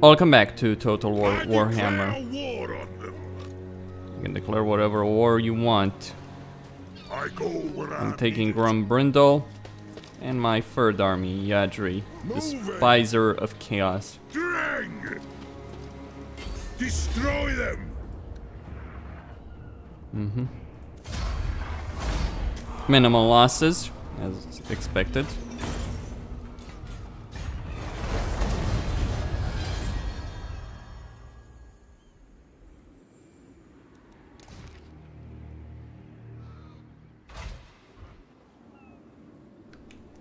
Welcome back to Total War Warhammer. War on them. You can declare whatever war you want. I go where I'm taking Brindle and my third army, Yadri, the Spicer of Chaos. Drang! Destroy them! Minimal losses, as expected.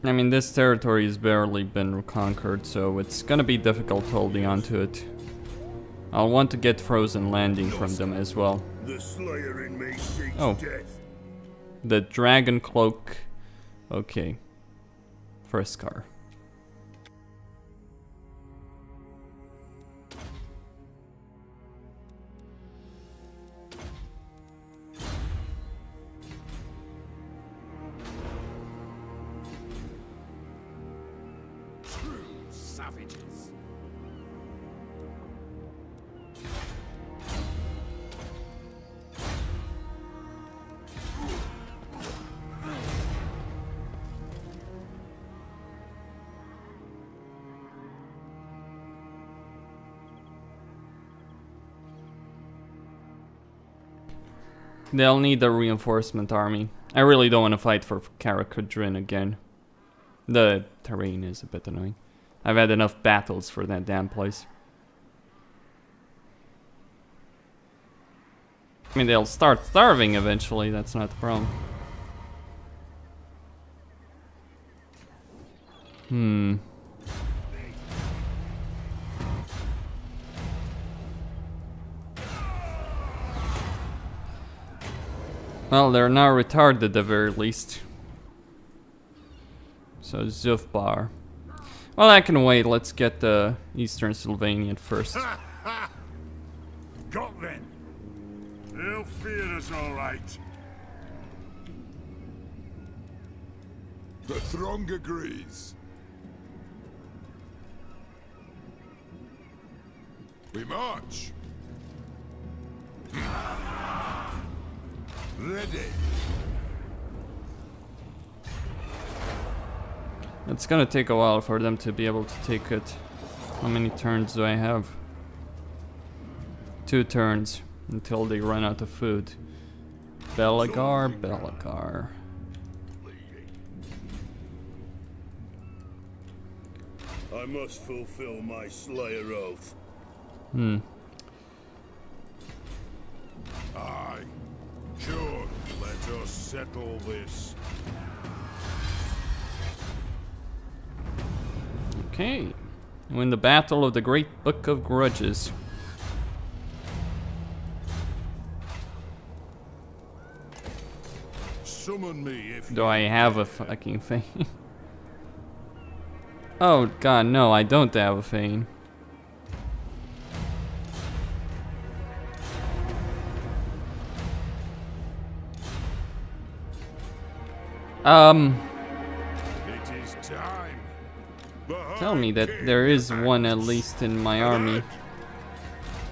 I mean, this territory has barely been conquered, so it's gonna be difficult holding on to it. I'll want to get frozen landing from them as well. The slayer in me seeks death. The dragon cloak. Okay. First car. Savages. They'll need a reinforcement army. I really don't want to fight for Karakadrin again. The terrain is a bit annoying. I've had enough battles for that damn place. I mean, they'll start starving eventually, that's not the problem. Well, they're now retarded at the very least. So, Zufbar. Well, I can wait. Let's get the Eastern Sylvanian first. Got them. They'll fear us all right. The throng agrees. We march. Ready. It's gonna take a while for them to be able to take it. How many turns do I have? 2 turns until they run out of food. Belagar, Belagar. I must fulfill my Slayer oath. Aye. Sure, let us settle this. Okay. Win the Battle of the Great Book of Grudges. Summon me if Do I have a fucking Fane? Oh god, no, I don't have a Fane. It is time. Tell me that there is one at least in my army.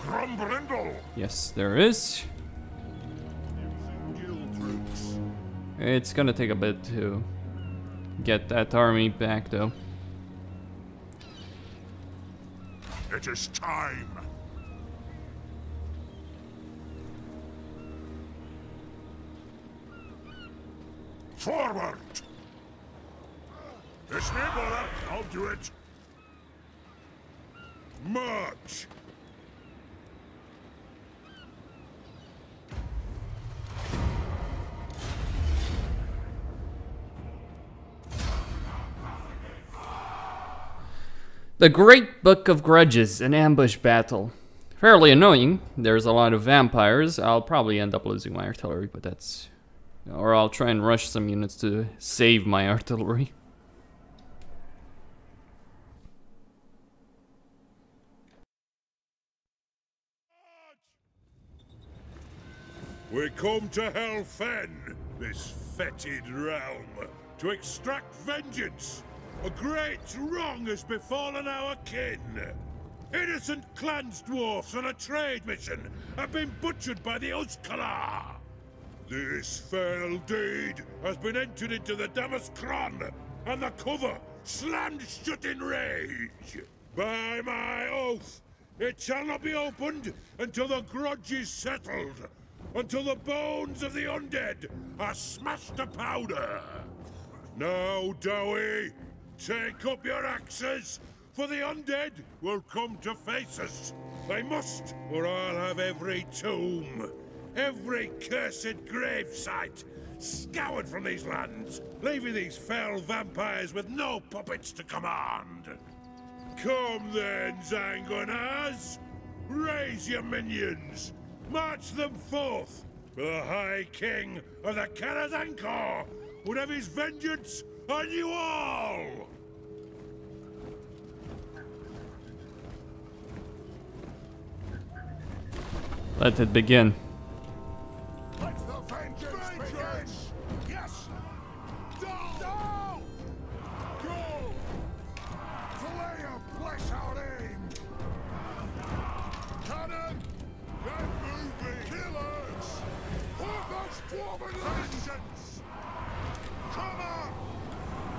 Brindle. Yes, there is. It's gonna take a bit to get that army back though. It is time. Forward! It's me, brother. I'll do it. March! The Great Book of Grudges, an ambush battle. Fairly annoying. There's a lot of vampires. I'll probably end up losing my artillery, but that's... Or I'll try and rush some units to save my artillery. We come to Helfen, this fetid realm, to extract vengeance. A great wrong has befallen our kin. Innocent clans dwarfs on a trade mission have been butchered by the Uskala. This fell deed has been entered into the Damaskron, and the cover slammed shut in rage. By my oath, it shall not be opened until the grudge is settled, until the bones of the undead are smashed to powder. Now, Dowie, take up your axes, for the undead will come to face us. They must, or I'll have every tomb, every cursed gravesite scoured from these lands, leaving these fell vampires with no puppets to command. Come then, Zanguanaz! Raise your minions! March them forth! The High King of the Karazankor would have his vengeance on you all! Let it begin. Let the vengeance begin! Yes! No! Go! Flare, bless our aim! Cannon! They're moving! Killers! Hold those dwarven vengeance! Come on!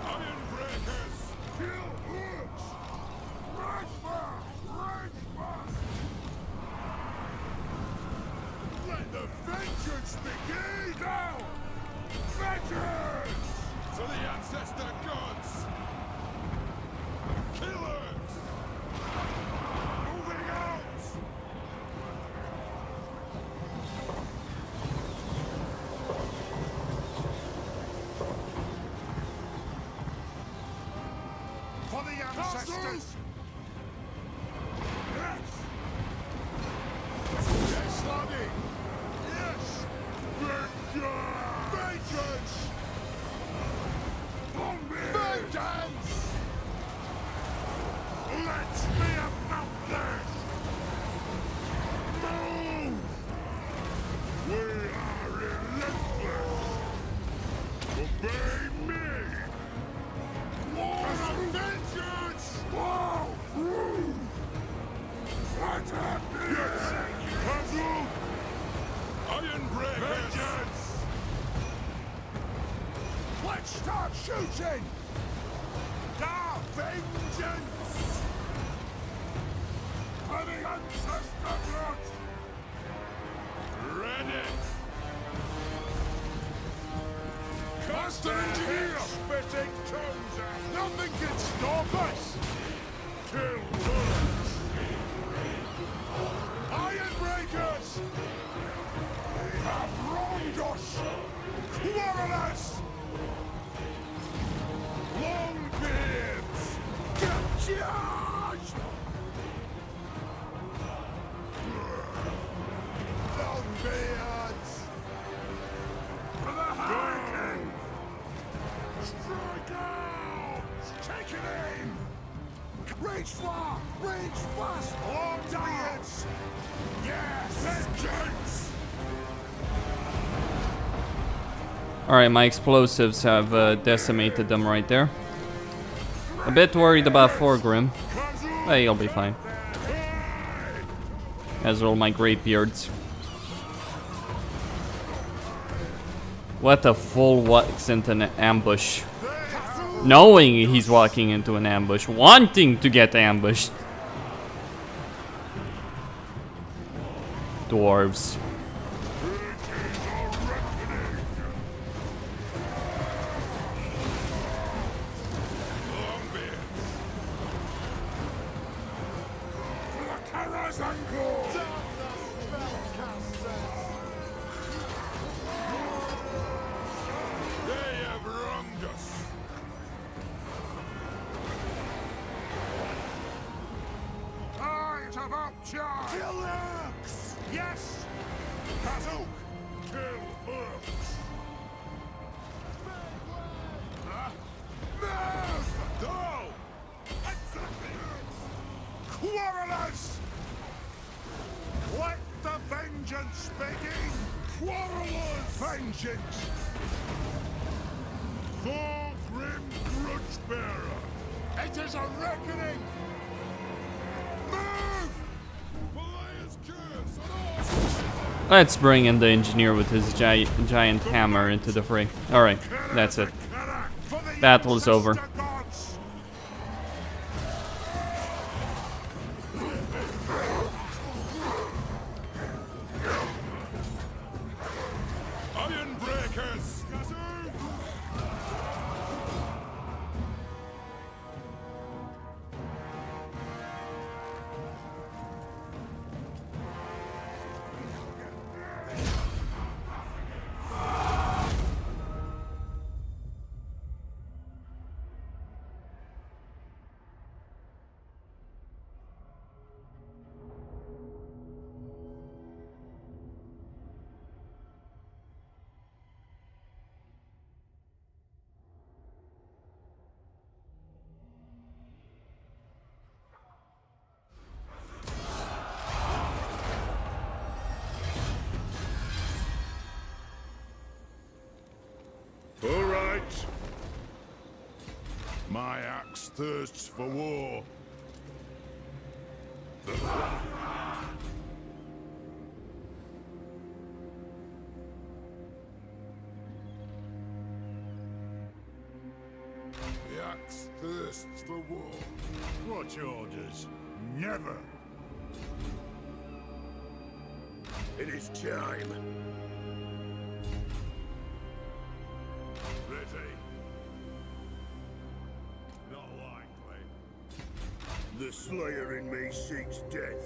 Iron breakers! Kill hooks! Rage fast! Rage fast! Let the vengeance begin! Now! Vengeance! To the ancestor gods! Killers! Moving out! For the ancestors! Yes! Yes, Lottie! Yes! Vengeance! Vengeance! Vengeance! Let's be about this! Move! We are relentless! Obey me! War of vengeance! War! What happened? Yes! Kazu! Iron breakers! Vengeance! Let's start shooting! Da vengeance! For the ancestor blood! Ready! Costin here! Spitting toes out! Nothing can stop us! Kill birds! Iron breakers! They have wronged us! Quarrelers! Longbeards! Get charged! Longbeards! For the High King! Strike out! Take an aim! Reach far! Reach fast! Longbeards! Yes! Vengeance! Alright, my explosives have decimated them right there. A bit worried about Forgrim. But he'll be fine. As will my Greybeards. What a fool walks into an ambush. Knowing he's walking into an ambush. Wanting to get ambushed. Dwarves. Yes! Kazook! Kill hooks! Go! Quarrelers! Let the vengeance begin! Quarrelers! Vengeance! Thorgrim Grudgebearer! It is a reckoning! Move! Let's bring in the engineer with his giant hammer into the fray. Alright, that's it. Battle is over. All right. My axe thirsts for war. The axe thirsts for war. What orders? Never. It is time. Ready. Not likely. The Slayer in me seeks death.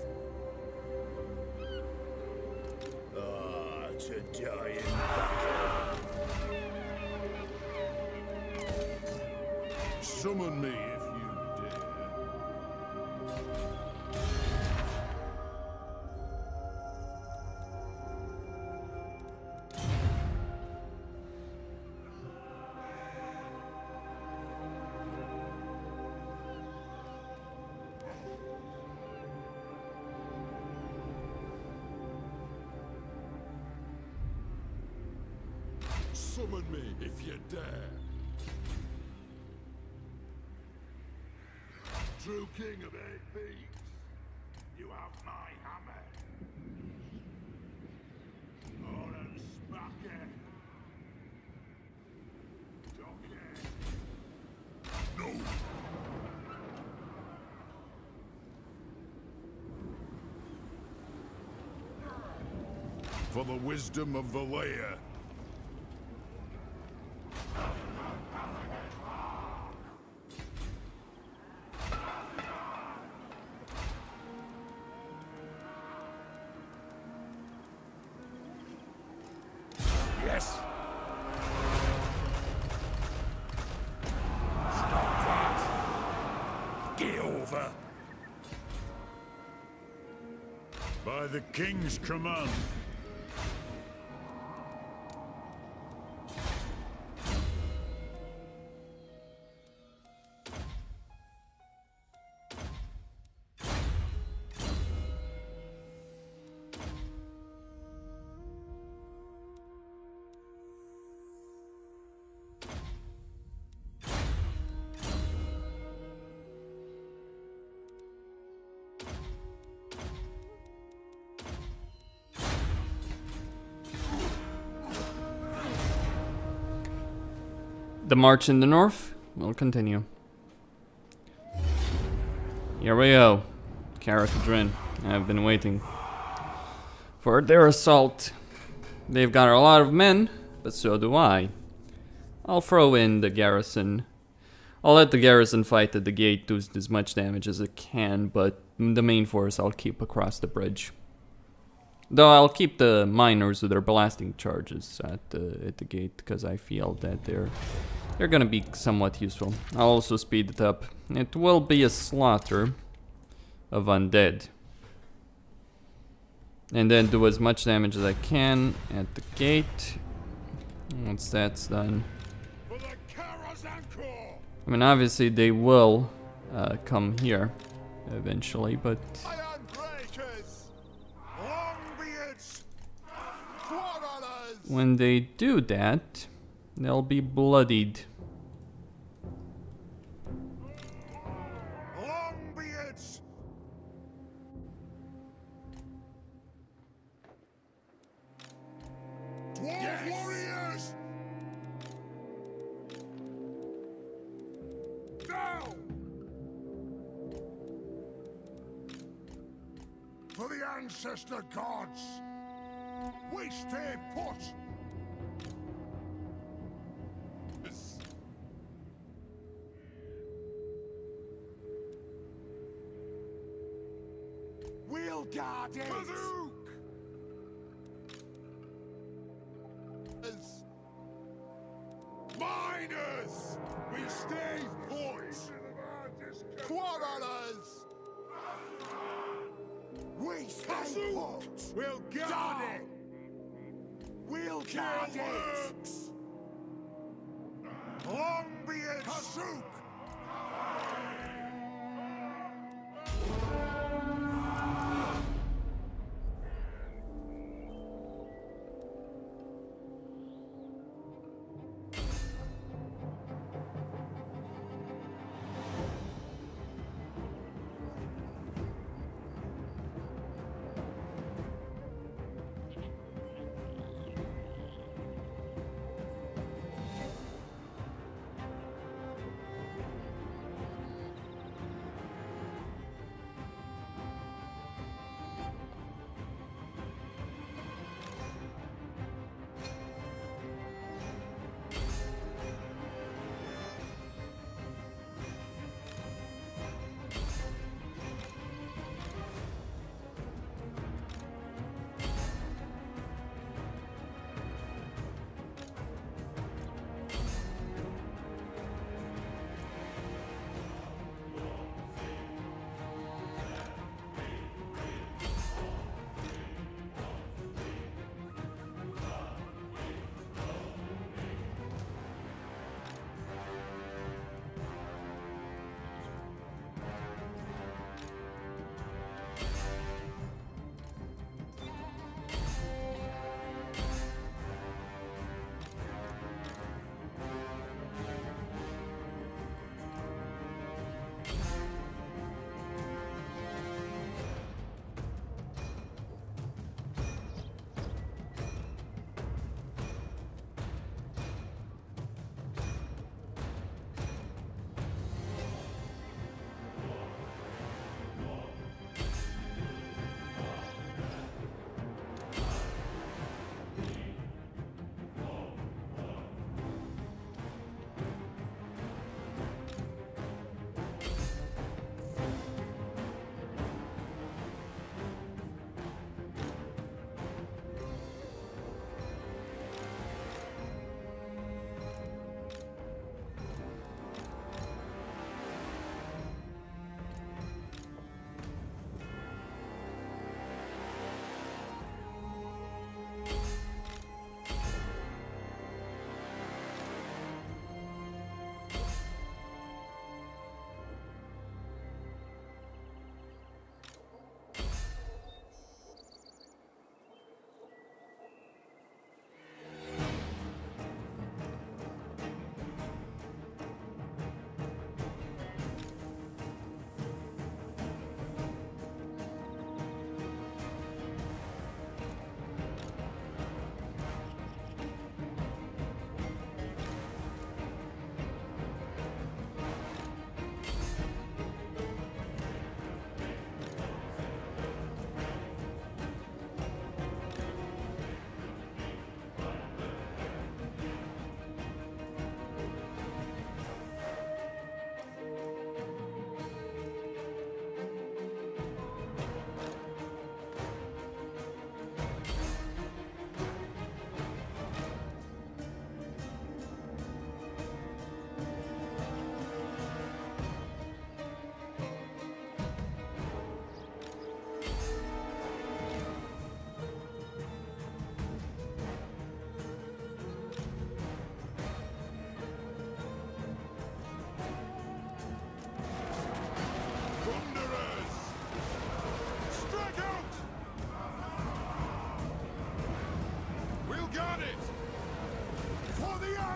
Ah, to die in battle. Summon me if you dare. Summon me if you dare. True king of 8 feet, you have my hammer. Oren Spake. Doke. No. For the wisdom of the layer. Yes. Stop that. Get over. By the king's command. The march in the north will continue. Here we go. Karakadrin. I've been waiting for their assault. They've got a lot of men, but so do I. I'll throw in the garrison. I'll let the garrison fight at the gate, do as much damage as it can, but the main force I'll keep across the bridge. Though I'll keep the miners with their blasting charges at the gate, because I feel that they're gonna be somewhat useful. I'll also speed it up. It will be a slaughter of undead. And then do as much damage as I can at the gate. Once that's done. I mean, obviously they will come here eventually, but when they do that, they'll be bloodied. Dwarf warriors! Down! For the ancestor gods! We stay put! We'll guard it! Bazook! Miners! We stay put! Quarrelers! We stay put! We'll guard it! We'll guard it! Long be it! Bazook!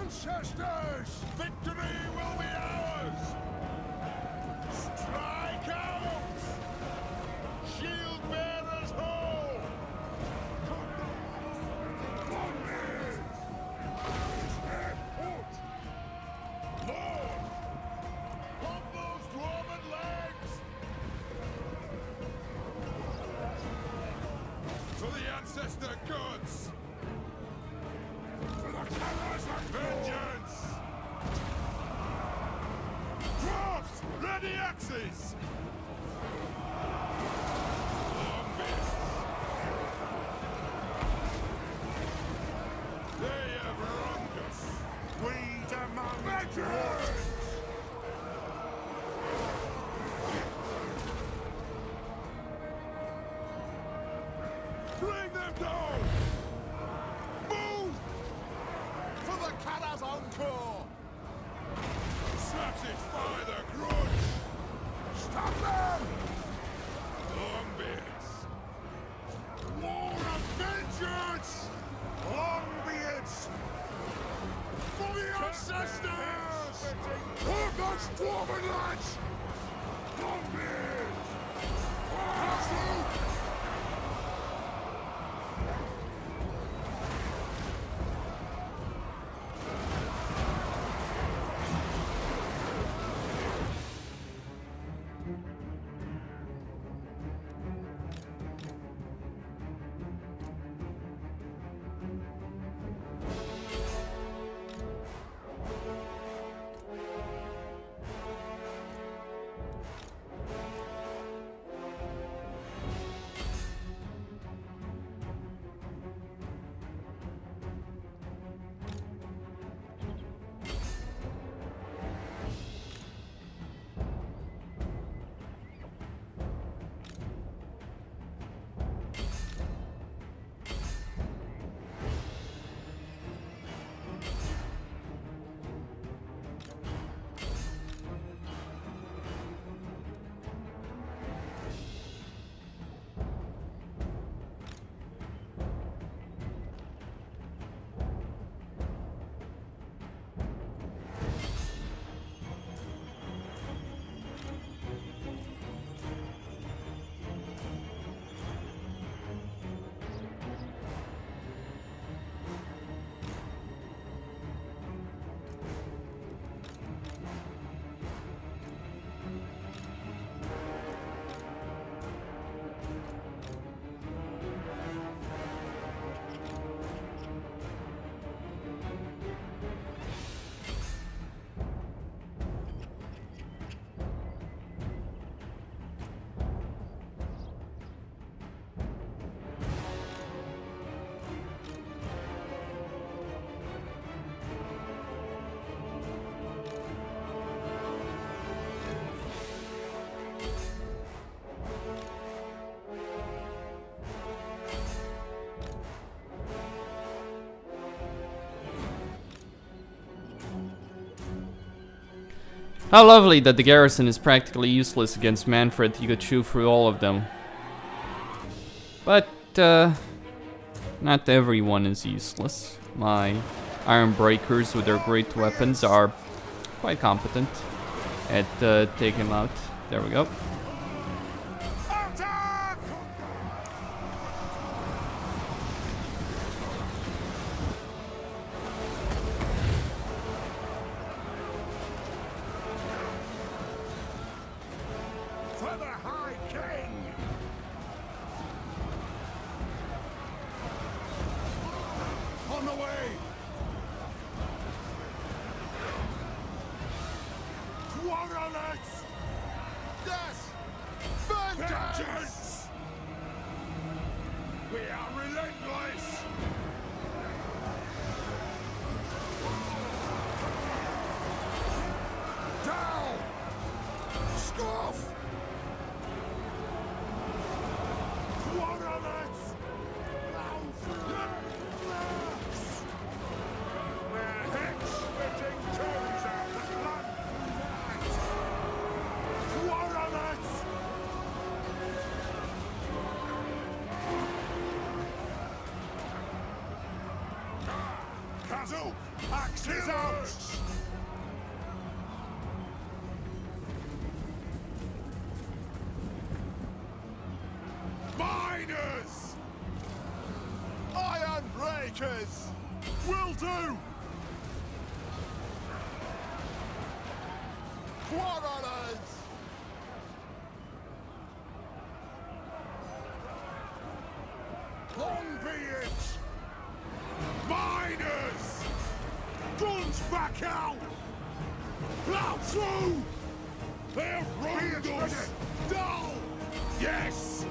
ancestors! Victory will be ours! Strike out! Shield bearers hold! ancestor gods! For the colors of vengeance! Dwarfs, ready axes! They have wronged us. We demand vengeance! Bring them down! Move! For the Kara's encore! Satisfy the grudge! Stop them! Longbeards! War of vengeance! Longbeards! For the ancestors! For those dwarven lads! Longbeards! How lovely that the garrison is practically useless against Manfred. He could chew through all of them. But, not everyone is useless. My iron breakers with their great weapons are quite competent at taking them out. There we go. Axes out! Miners! Iron breakers! Will do! Quarrelers! Long be it! Miners! Guns back out! Plow through! They've wronged us! Dull! Yes!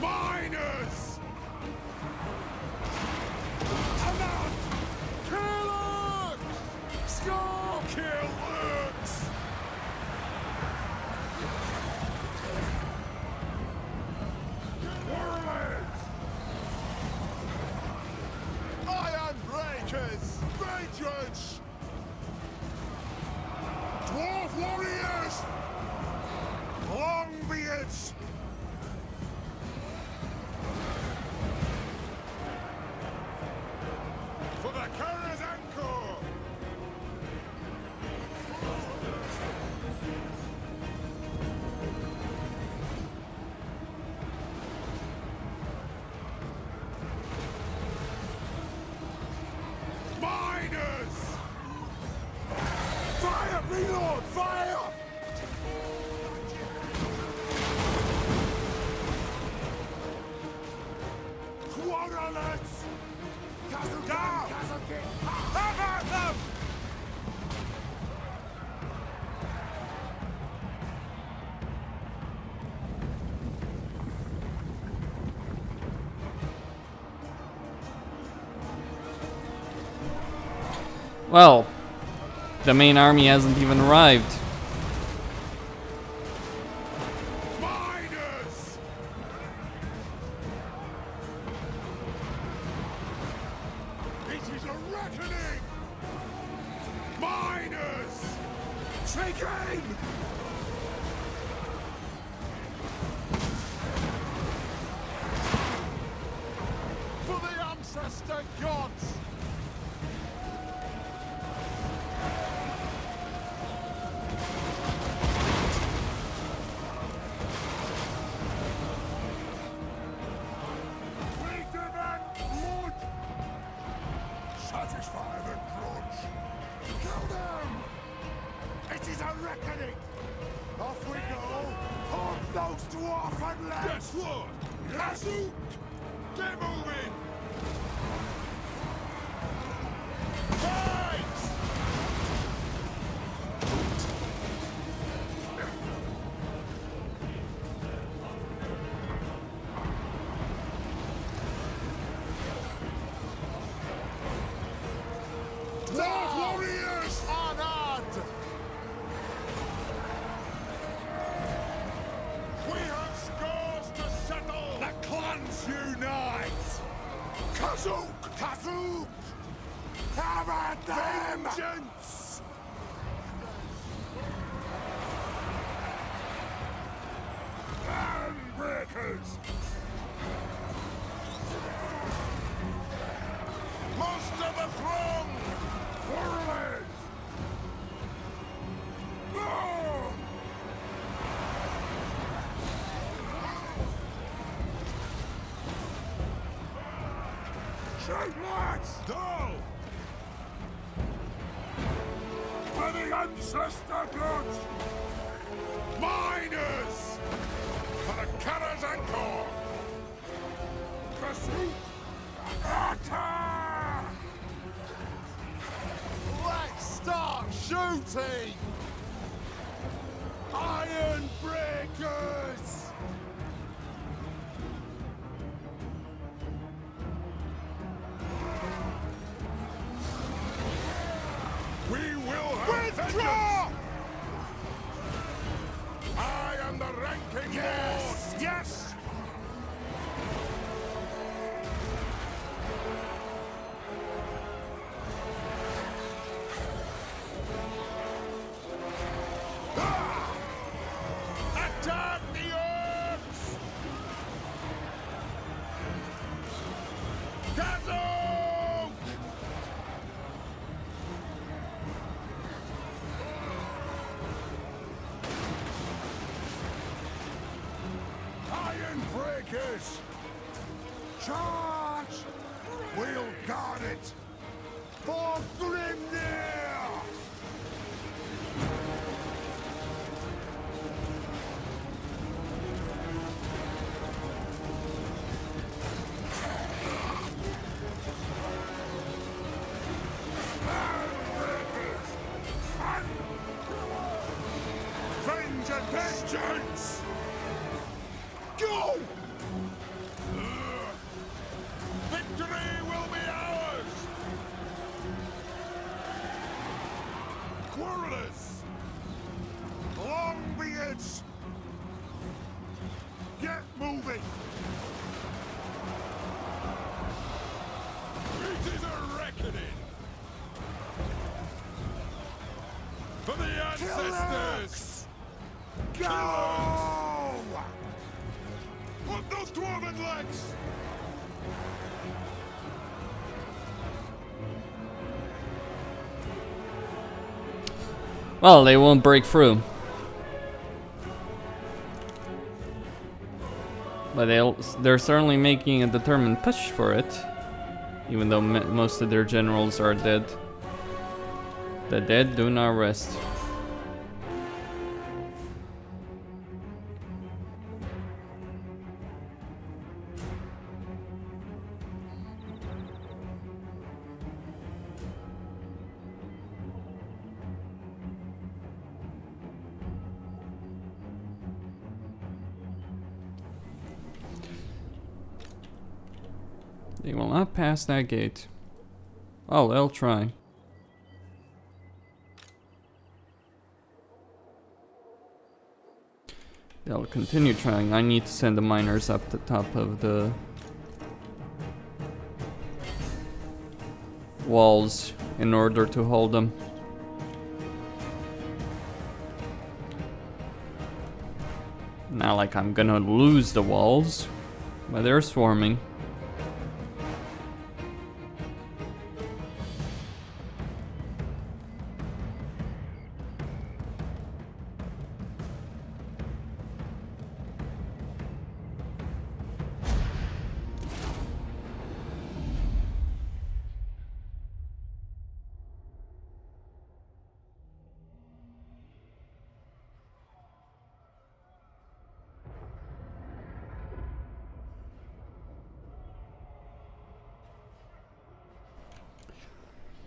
Miners! Come on! Kill Urks! Score! Kill Urks! Warriors! Iron Breakers! Vengeance! Dwarf Warriors! Long be it! For the Carrier's Anchor! Miners! Fire, reload! Fire! Quadrants! Down! Have at them! Well, the main army hasn't even arrived. Miners! It is a reckoning! Miners! Take aim! For the ancestor gods! We demand blood! Satisfy the grudge! Kill them! It is a reckoning! Off we go! Haunt those dwarf and lads! Yes, Lord! Yazoo! Get moving! Fight! Dwarf Warriors! Honored! We have scores to settle! The clans unite! Kazook! Kazook! Have at them! Vengeance! Handbreakers! Most of the throng! Warriors! No! Shoot, lads! Go! For the ancestor gods! Miners! For the Carrier's Anchor! Pursuit! Attack! Let's start shooting! Iron Breakers! We will have withdraw! I am the ranking yes! Lord! Yes! Attack the Orcs! Kazook! Iron Breakers! Charge! We'll guard it! For Grimnir! me! It is a reckoning! For the ancestors! Go! Put those dwarven legs! Well, they won't break through. But they're certainly making a determined push for it. Even though most of their generals are dead. The dead do not rest. They will not pass that gate. Oh, they'll try. They'll continue trying. I need to send the miners up the top of the walls in order to hold them. Not like I'm gonna lose the walls, but they're swarming.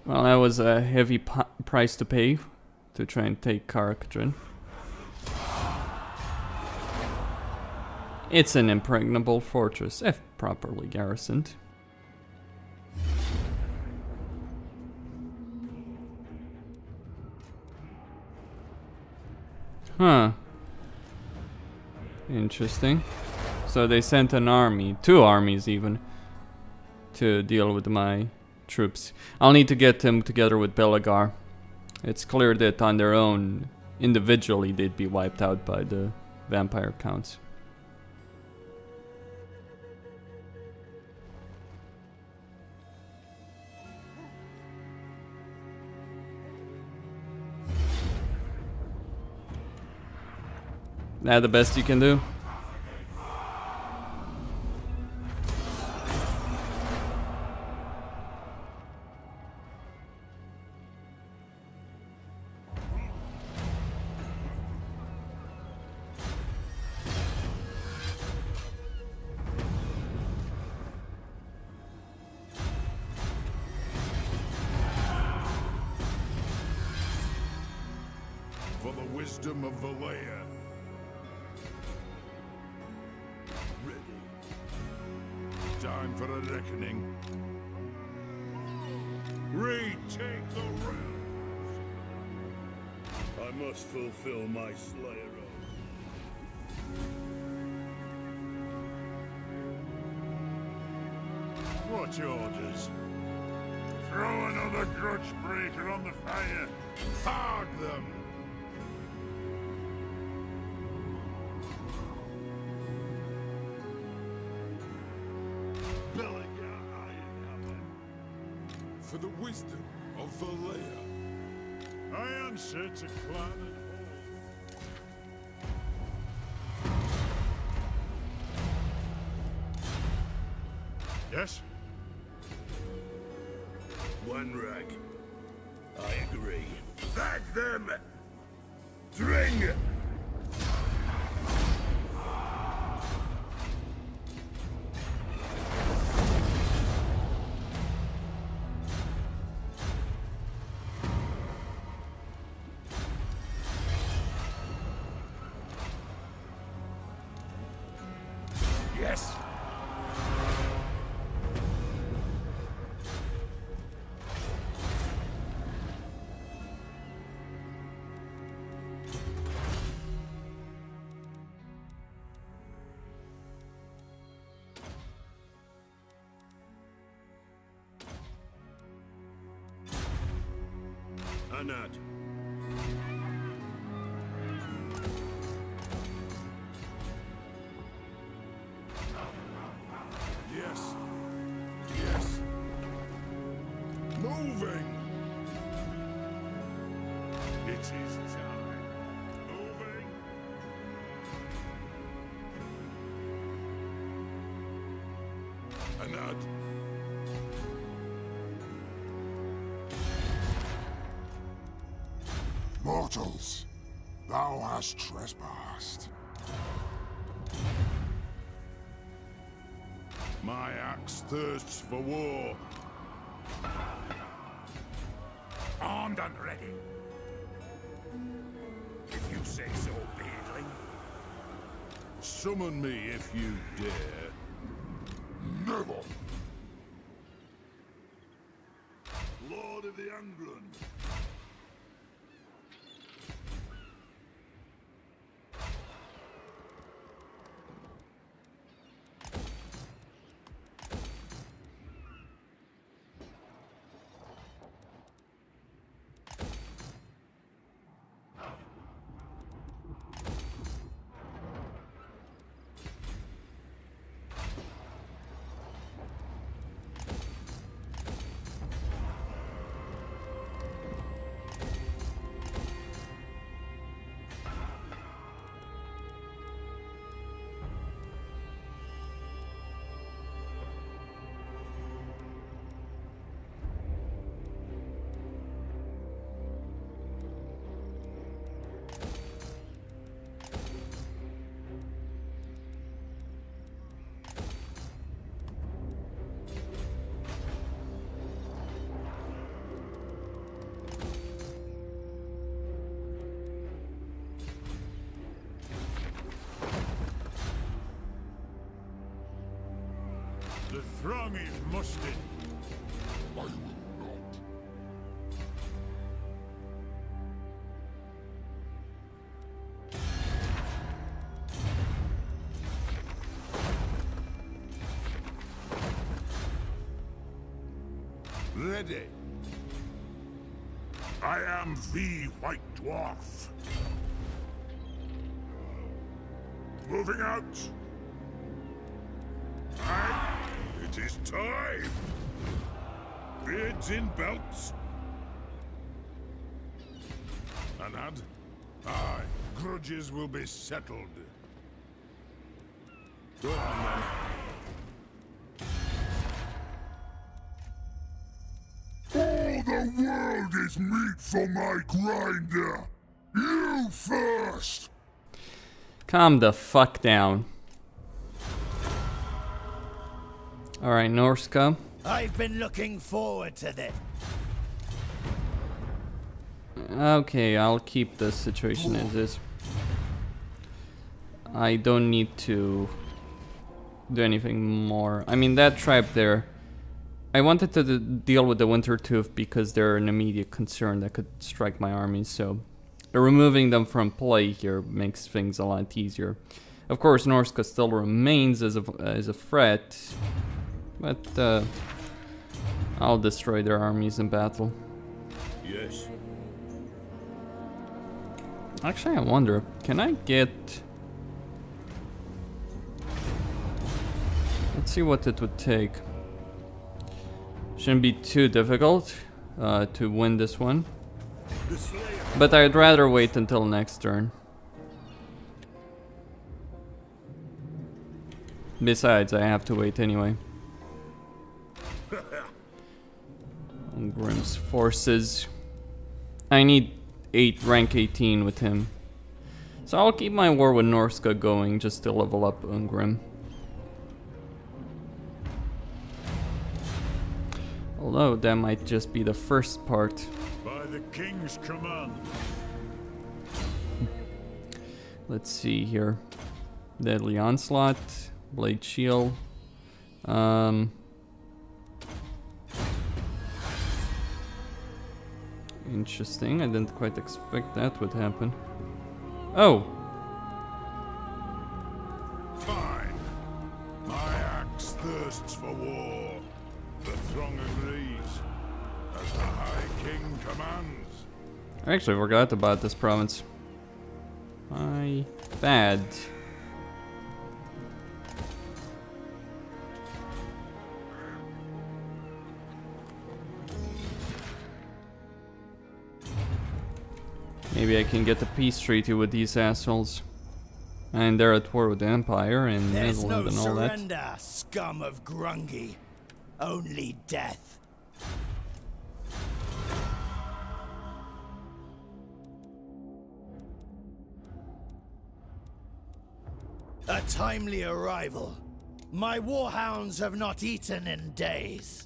Well, that was a heavy price to pay to try and take Carcadron. It's an impregnable fortress, if properly garrisoned. Huh. Interesting. So they sent an army, 2 armies even, to deal with my troops. I'll need to get them together with Belagar. It's clear that on their own, individually, they'd be wiped out by the vampire counts. That the best you can do? For the wisdom of Valea. Ready. Time for a reckoning. Retake the realms. I must fulfill my Slayer oath. What orders? Throw another grudge breaker on the fire. Fog them. For the wisdom of Valea. I answer to clan and hall. Yes? One rag. I agree. Bag them! Dring! Yes. Anad. Yes. Yes. Moving. It is time. Moving. Anad. Mortals, thou hast trespassed. My axe thirsts for war. Armed and ready. If you say so, beardling. Summon me if you dare. Never. Lord of the Anglin. The throng is mustered. I will not. Ready. I am the White Dwarf. Moving out. It is time. Beards in belts. Anad? Aye, grudges will be settled. Go on then. All the world is meat for my grinder. You first. Calm the fuck down. Alright, Norska. I've been looking forward to this. Okay, I'll keep the situation as is. I don't need to do anything more. I mean, that tribe there, I wanted to deal with the Winter Tooth because they're an immediate concern that could strike my army, so removing them from play here makes things a lot easier. Of course, Norska still remains as a threat, but I'll destroy their armies in battle. Yes. Actually, I wonder, can I get... Let's see what it would take. Shouldn't be too difficult to win this one. But I'd rather wait until next turn. Besides, I have to wait anyway. Ungrim's forces. I need rank 18 with him. So I'll keep my war with Norska going just to level up Ungrim. Although that might just be the first part. By the king's command. Let's see here. Deadly Onslaught, Blade Shield. Interesting, I didn't quite expect that would happen. Oh! Fine. My axe thirsts for war. The throng agrees. As the High King commands. I actually forgot about this province. My bad. Maybe I can get a peace treaty with these assholes. And they're at war with the Empire and Netherlands and all that. There's no surrender, scum of Grungy. Only death. A timely arrival. My warhounds have not eaten in days.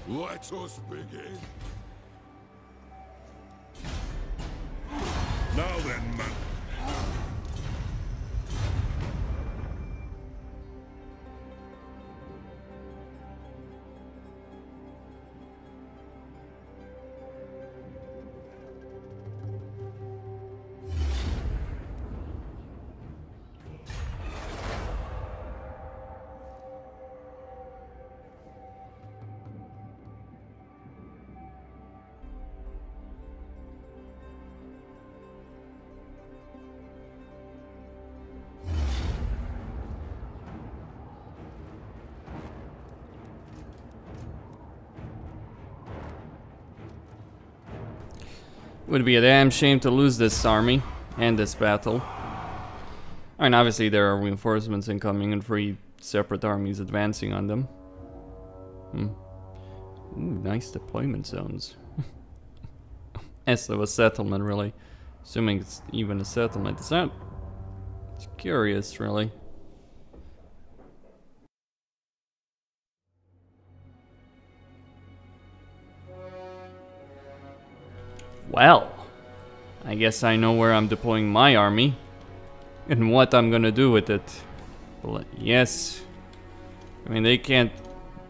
Let us begin. Now then, man. Would be a damn shame to lose this army and this battle. I mean, obviously there are reinforcements incoming and 3 separate armies advancing on them. Ooh, nice deployment zones. As of a settlement, really. Assuming it's even a settlement. It's not... It's curious, really. Well, I guess I know where I'm deploying my army and what I'm gonna do with it. But yes, I mean they can't.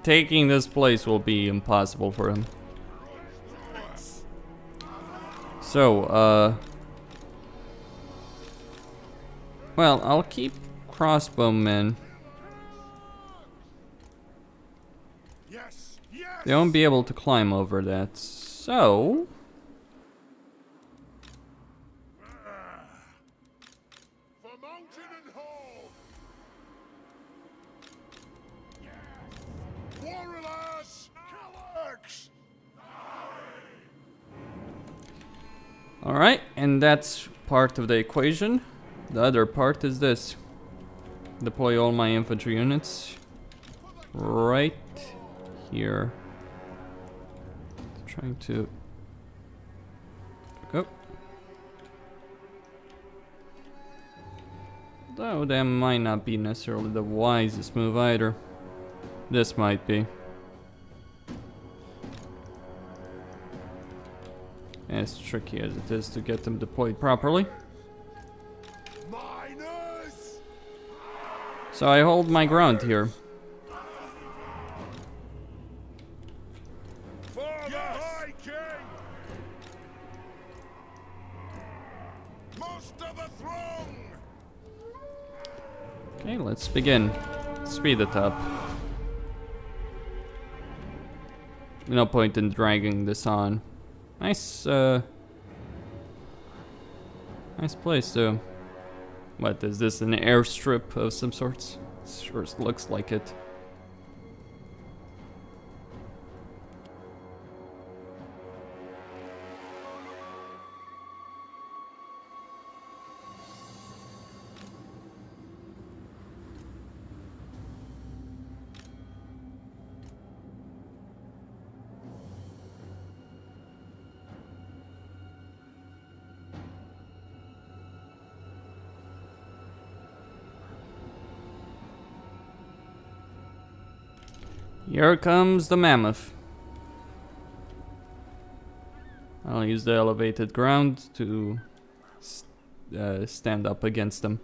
Taking this place will be impossible for them. So, well, I'll keep crossbowmen. Yes, yes. They won't be able to climb over that. So. Alright, and that's part of the equation. The other part is this. Deploy all my infantry units right here. Trying to go. Though that might not be necessarily the wisest move either. This might be. As tricky as it is to get them deployed properly. Miners! So I hold my ground here. For the High King! Most of the throng! Okay, let's begin. Speed it up. No point in dragging this on. Nice, nice place too. What, is this an airstrip of some sorts? Sure looks like it. Here comes the mammoth. I'll use the elevated ground to stand up against them.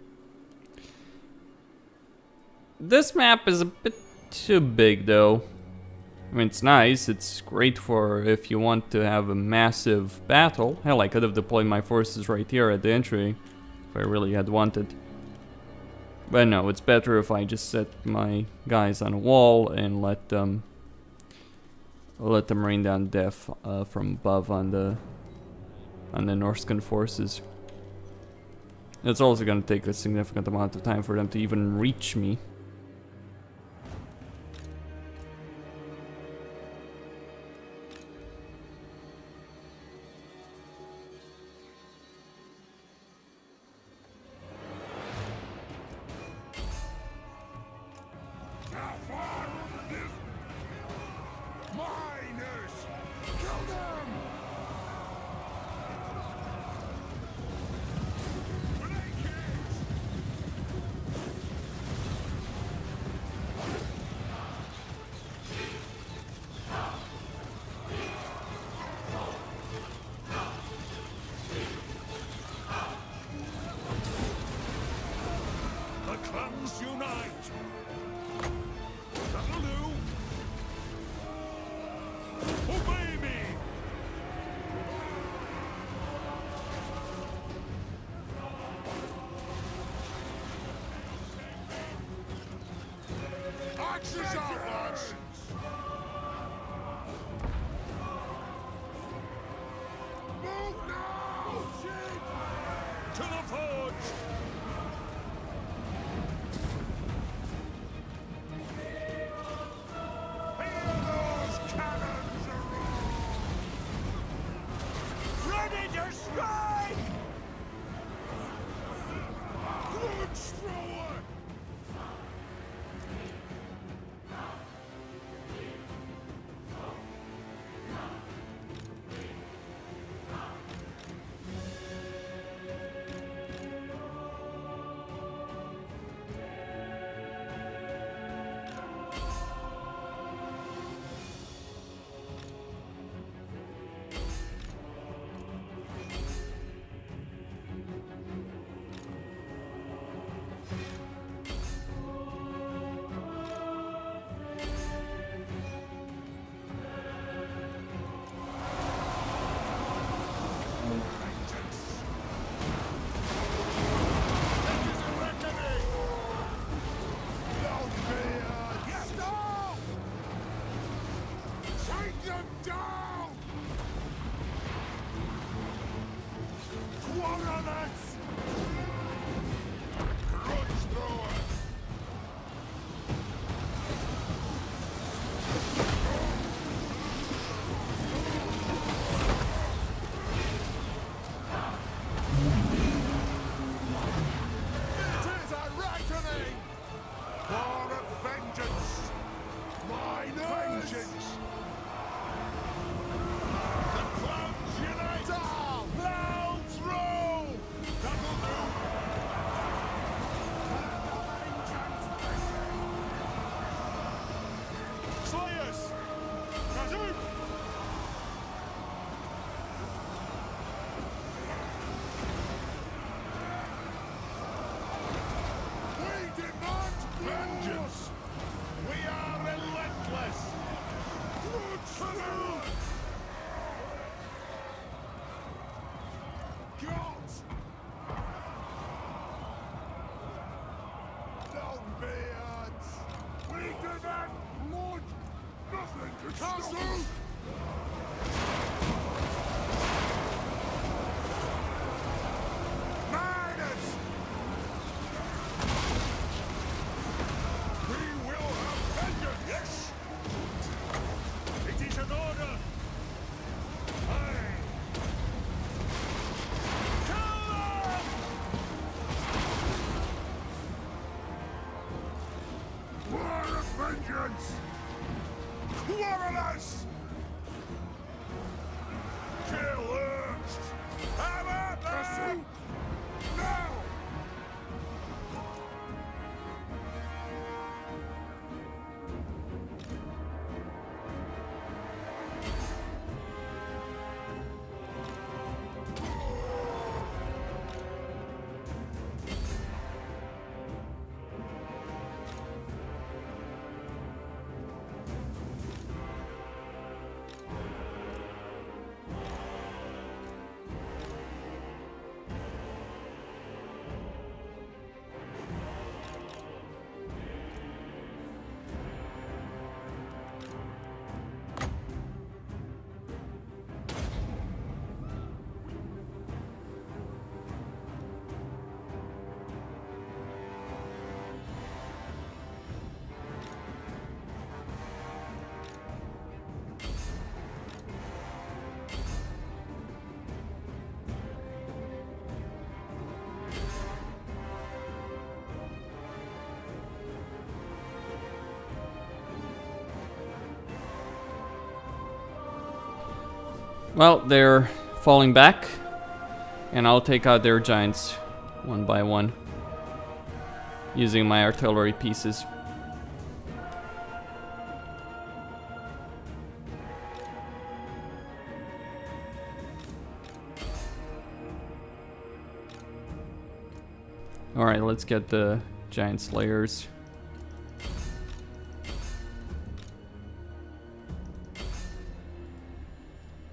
This map is a bit too big though. I mean, it's nice, it's great for if you want to have a massive battle. Hell, I could have deployed my forces right here at the entry if I really had wanted. But no, it's better if I just set my guys on a wall and let them rain down death from above on the Norscan forces. It's also going to take a significant amount of time for them to even reach me. Clans unite! That'll do! Obey me! Axes out, lads! Move now! To the forge! Well, they're falling back, and I'll take out their giants one by one using my artillery pieces. Alright, let's get the giant slayers.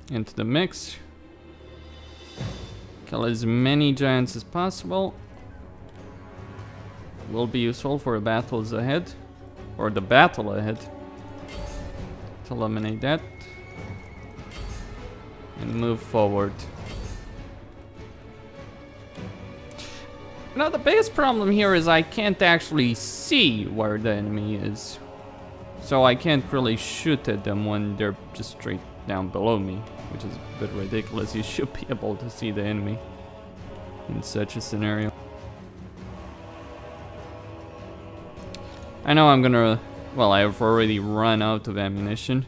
Into the mix. Kill as many giants as possible. Will be useful for the battles ahead. Or the battle ahead. To eliminate that. And move forward. Now the biggest problem here is I can't actually see where the enemy is. So I can't really shoot at them when they're just straight down below me, which is a bit ridiculous. You should be able to see the enemy in such a scenario. I know I'm gonna... well, I've already run out of ammunition.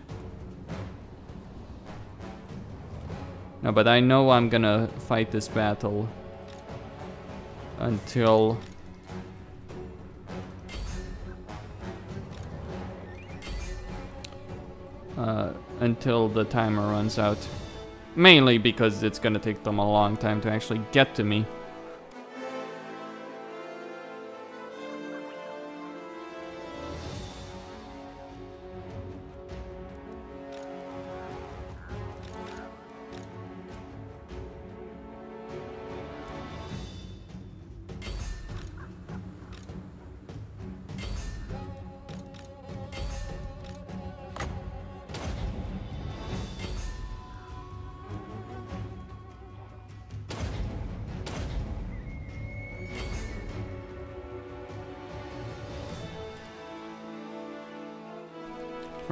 No, but I know I'm gonna fight this battle until the timer runs out. Mainly because it's gonna take them a long time to actually get to me.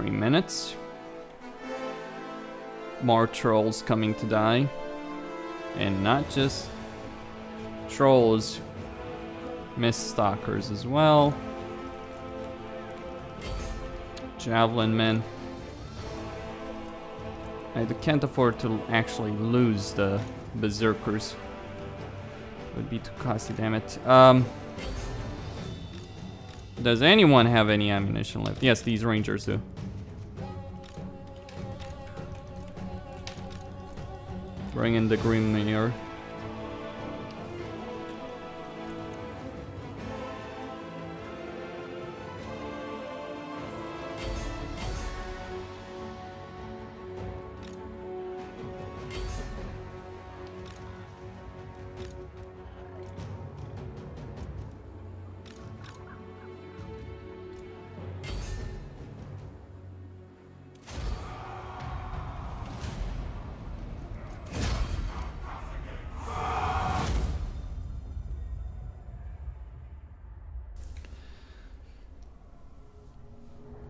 Minutes. More trolls coming to die. And not just trolls, mist stalkers as well. Javelin men. I can't afford to actually lose the berserkers. Would be too costly, damn it. Does anyone have any ammunition left? Yes, these rangers do. Bring in the green mirror.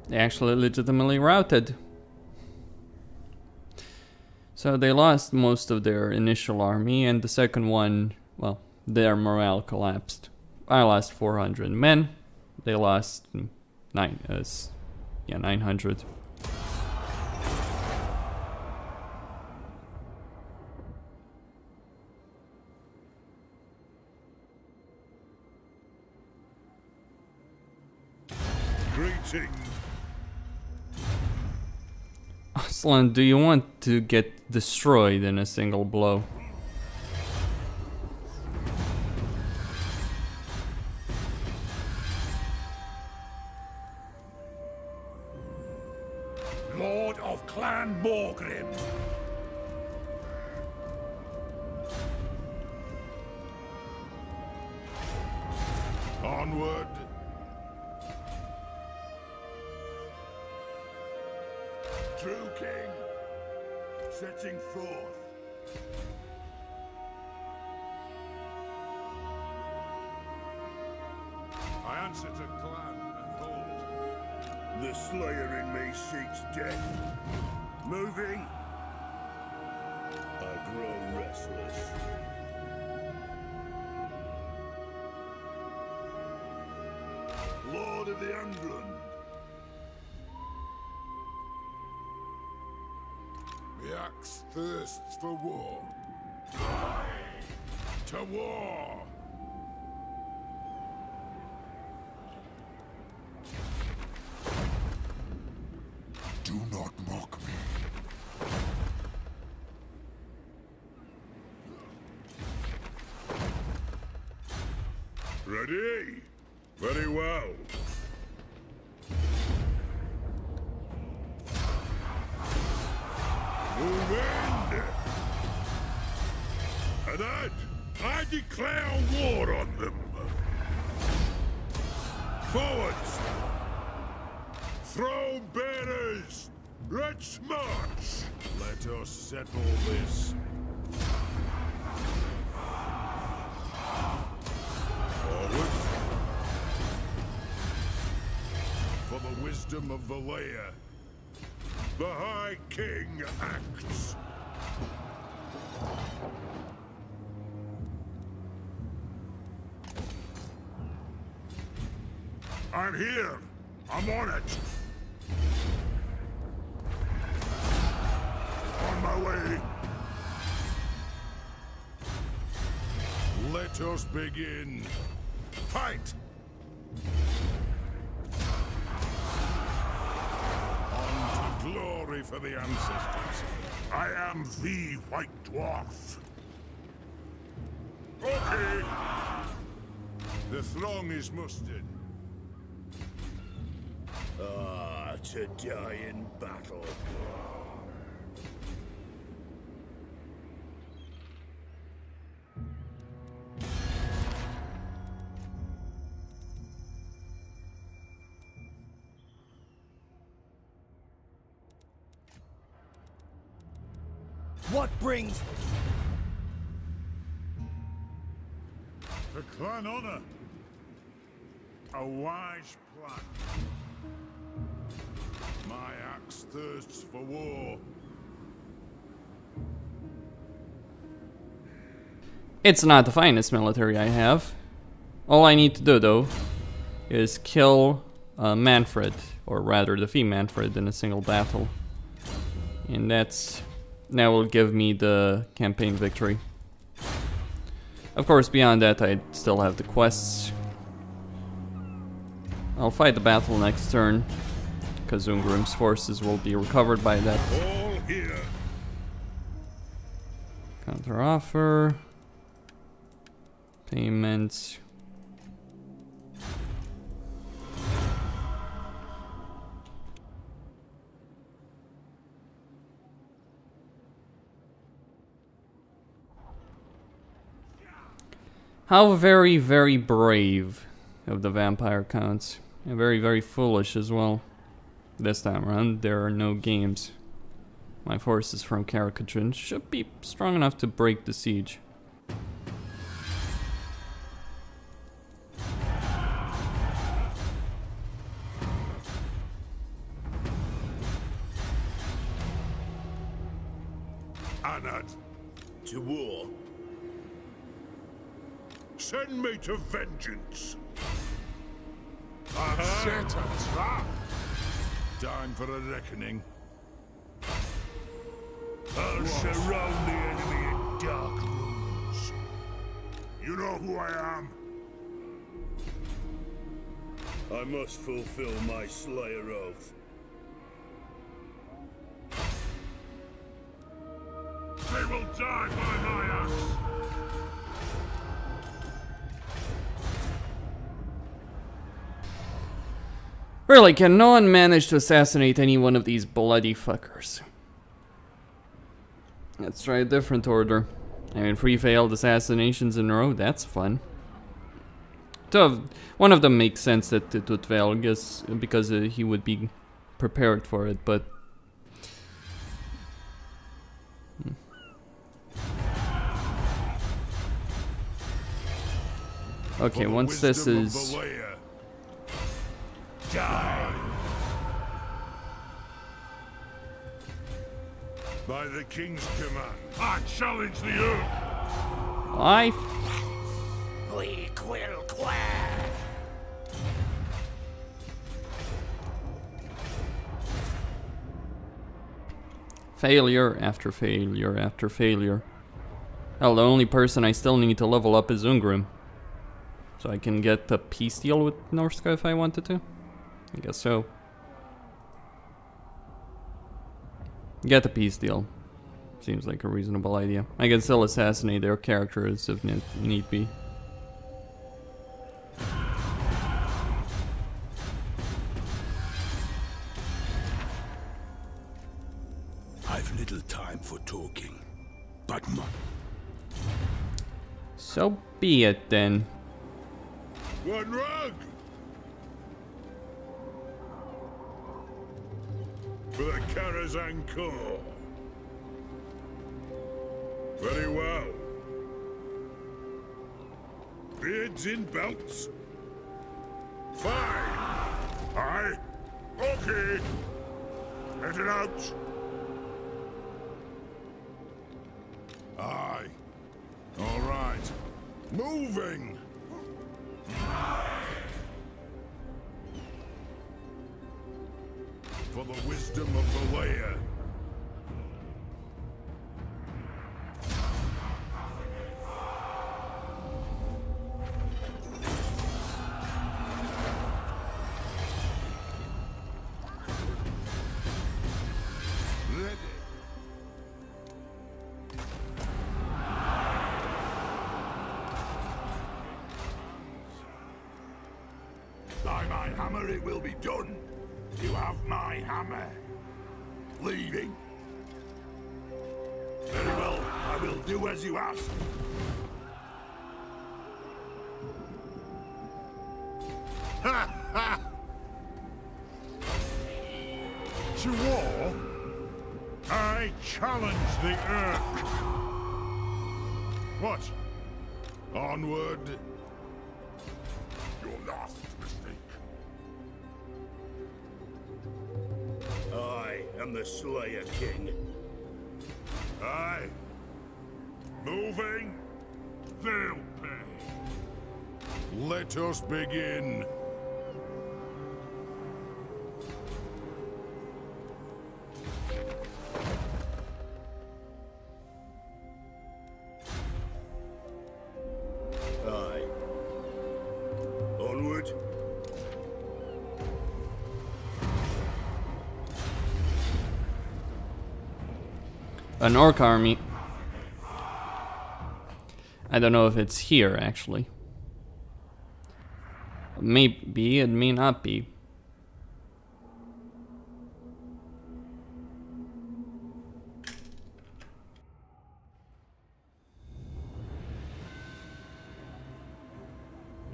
They actually legitimately routed. So they lost most of their initial army, and the second one, well, their morale collapsed. I lost 400 men. They lost 900. Greetings. Aslan, do you want to get destroyed in a single blow? Lord of Clan Morgrim. Onward. True King, setting forth. I answer to clan and hold. The slayer in me seeks death. Moving. I grow restless. Lord of the Angland. axe thirsts for war. To war! Do not mock me. Ready? Very well. Move in! And I declare war on them! Forwards! Throne bearers! Let's march! Let us settle this. Forward! For the wisdom of the lair. The High King acts! I'm here! I'm on it! On my way! Let us begin. Fight! On to glory for the ancestors. I am the White Dwarf! Okay! The throng is mustered. Ah, to die in battle. What brings... For clan honor. A wise plan. My axe thirsts for war. It's not the finest military I have. All I need to do, though, is kill Manfred, or rather defeat Manfred in a single battle. And that will give me the campaign victory. Of course, beyond that, I still have the quests. I'll fight the battle next turn, because Ungrim's forces will be recovered by that. All here! Counter offer. Payments. How very, very brave of the vampire counts. And very, very foolish as well. This time around, there are no games. My forces from Caracatrin should be strong enough to break the siege. Anad, To war. send me to vengeance! I've set a trap. Time for a reckoning. I'll surround the enemy in dark rooms. You know who I am? I must fulfill my Slayer oath. They will die by my axe! Really, can no one manage to assassinate any one of these bloody fuckers? Let's try a different order. I mean, 3 failed assassinations in a row, that's fun. One of them makes sense that it would fail, I guess, because he would be prepared for it, but... Okay, once this is... Die! By the King's command, I challenge the Urk! We quill quack. Failure after failure after failure. Hell, the only person I still need to level up is Ungrim. So I can get a peace deal with Norska if I wanted to. I guess so. Get the peace deal. Seems like a reasonable idea. I can still assassinate their characters if need be. I've little time for talking, but So be it then. one rug! For the Karazhan Corps. Very well. Beards in belts. Fine. Aye. Okay. Headed out. Aye. All right. Moving! For the wisdom of the layer. By my hammer it will be done. You have my hammer. Leaving. Very well, I will do as you ask. Ha ha! To war? I challenge the Urk. What? Onward. Your last mistake. I am the Slayer King. Aye. Moving. They'll pay. Let us begin. Aye. Onward. An orc army. I don't know if it's here actually. Maybe, it may not be.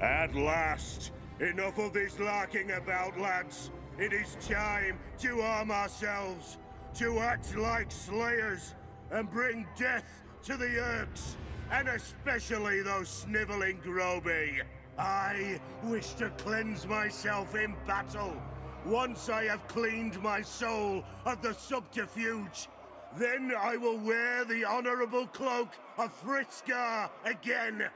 At last! Enough of this larking about, lads. It is time to arm ourselves, to act like slayers, and bring death to the Urks, and especially those sniveling Groby. I wish to cleanse myself in battle. Once I have cleaned my soul of the subterfuge, then I will wear the honorable cloak of Fritzgar again.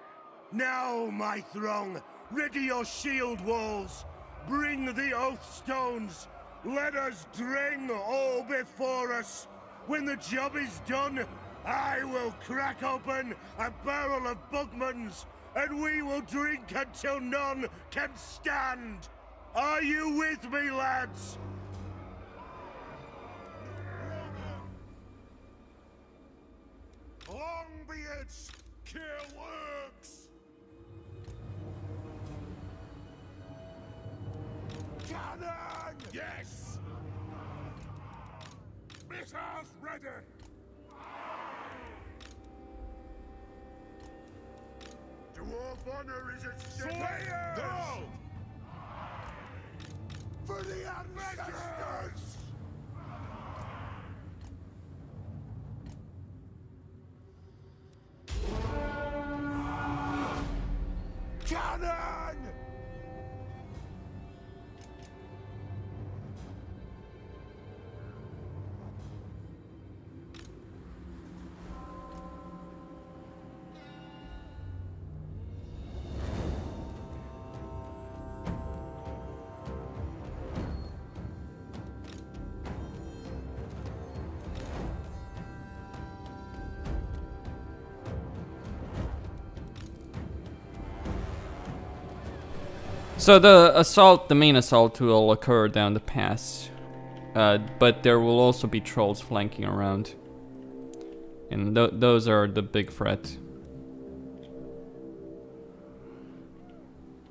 Now, my throng, ready your shield walls. Bring the oath stones. Let us drain all before us. When the job is done, I will crack open a barrel of Bugmans, and we will drink until none can stand. Are you with me, lads? Longbeards, kill Urks! Cannon! Yes! Missiles ready! Dwarf honor is at stake. Slayers! Go! For the ancestors! Cannon! So the main assault will occur down the pass, but there will also be trolls flanking around, and those are the big threat.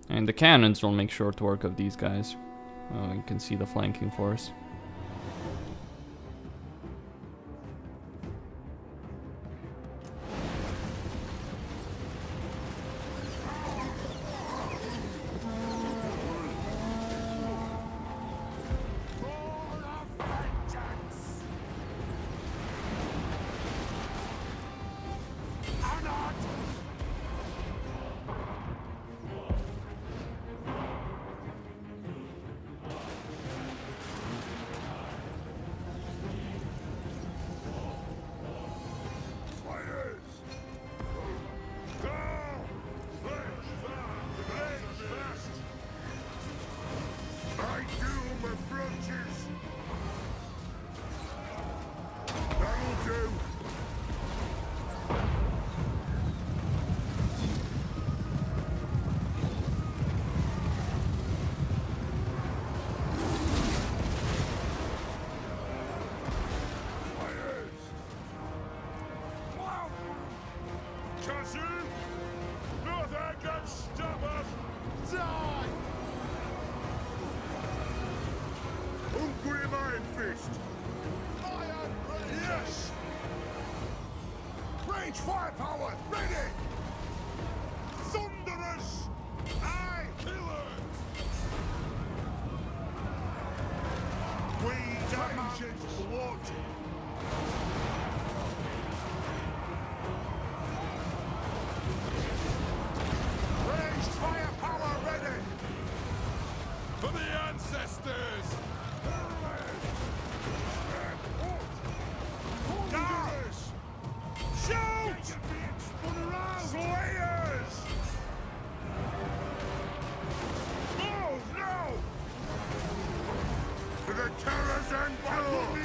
And the cannons will make short work of these guys. Oh, you can see the flanking force. Firepower, ready! Thunderous! Aye! Killers! We damages blood! Ranged firepower ready! For the ancestors! Thunderous! Shoot! Slayers! Oh no! For the terrors and blood!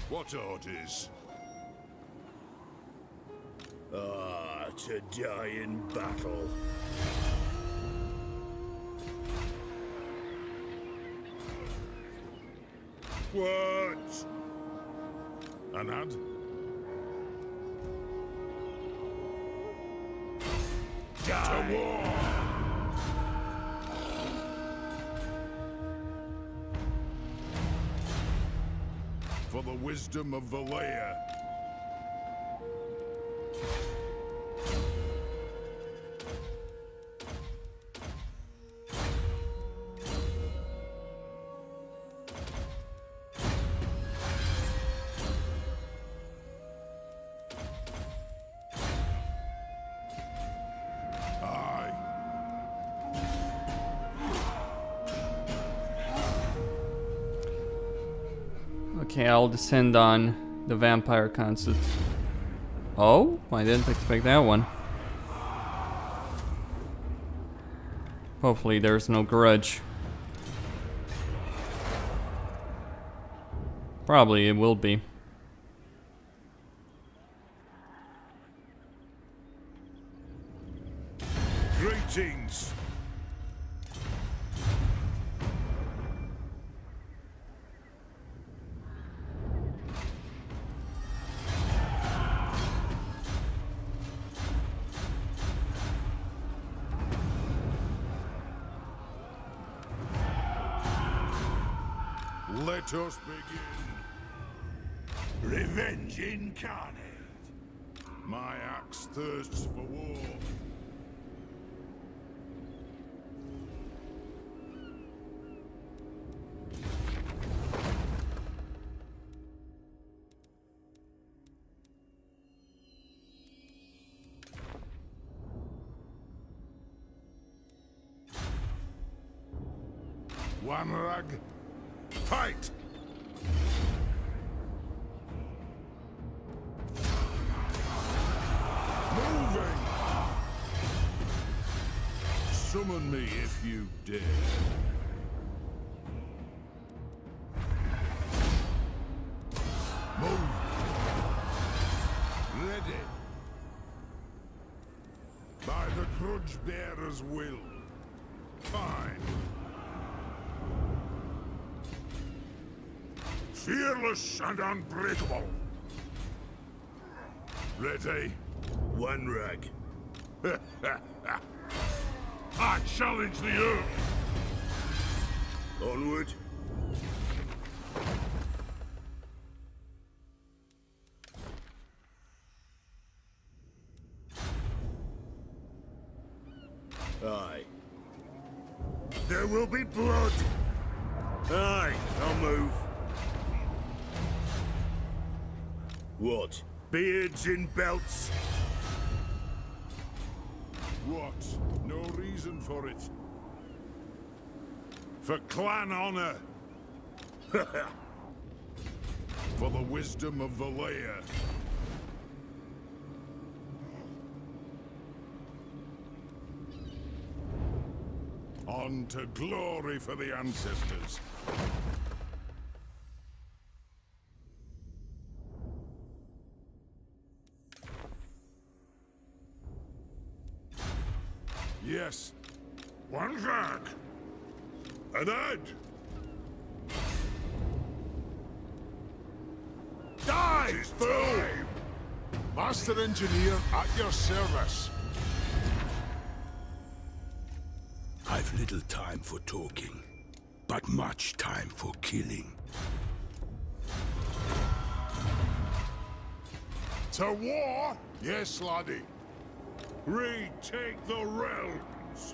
What orders? Ah, to die in battle. What? Anad? To war! For the wisdom of Valea. Okay, I'll descend on the vampire concert. Oh, I didn't expect that one. Hopefully there's no grudge. Probably it will be. Greetings! Let us begin. Revenge incarnate. My axe thirsts for war. One rag. Fight! Moving! Summon me if you dare. Move! Ready! By the grudge bearer's will. Fine. Fearless and unbreakable. Ready? One rag. I challenge the earth. Onward. Aye. There will be blood. Aye, I'll move. What? Beards in belts? What? No reason for it. For clan honor. For the wisdom of Valea. On to glory for the ancestors. Yes. One rag. An ad. Die, fool! Master Engineer at your service. I've little time for talking, but much time for killing. To war? Yes, laddie. Retake the realms.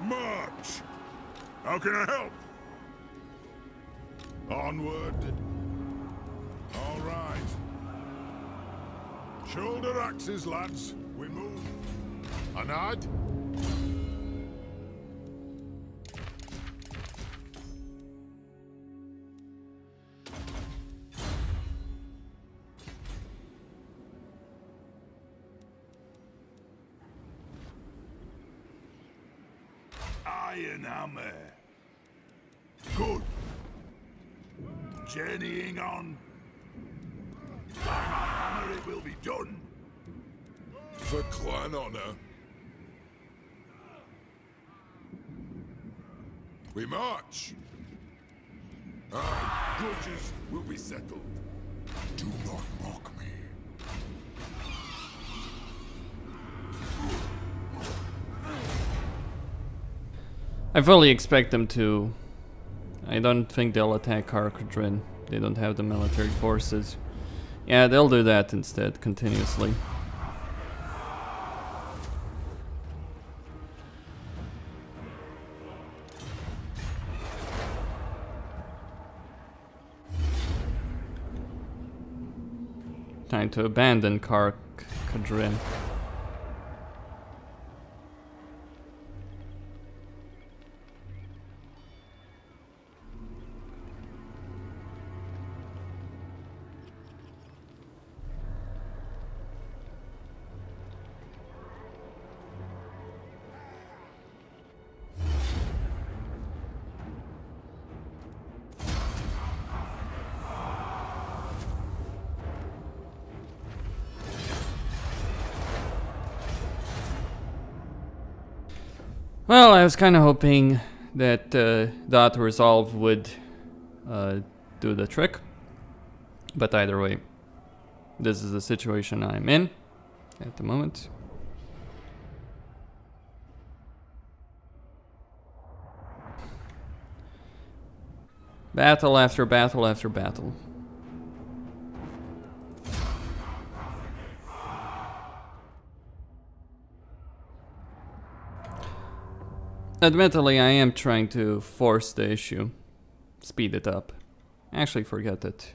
March. How can I help? Onward. All right. Shoulder axes, lads. We move. Anad? Iron hammer. Good. journeying on. By my hammer it will be done. For clan honor. We march. Aye, grudges will be settled. Do not mock me. I fully expect them to. I don't think they'll attack Arkadrin. They don't have the military forces. Yeah, they'll do that instead, continuously. Time to abandon Arkadrin. Well, I was kind of hoping that Dot Resolve would do the trick, but either way, this is the situation I'm in at the moment. Battle after battle after battle. Admittedly, I am trying to force the issue, speed it up. Actually, forget it.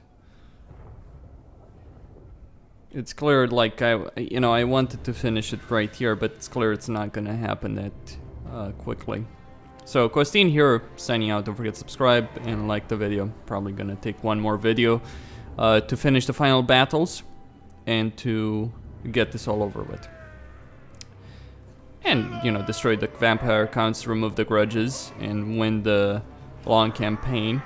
It's clear, like I wanted to finish it right here, but it's clear it's not gonna happen that quickly. So, Costin here, signing out. Don't forget to subscribe and like the video. Probably gonna take one more video to finish the final battles and to get this all over with. And, destroy the vampire counts, remove the grudges, and win the long campaign.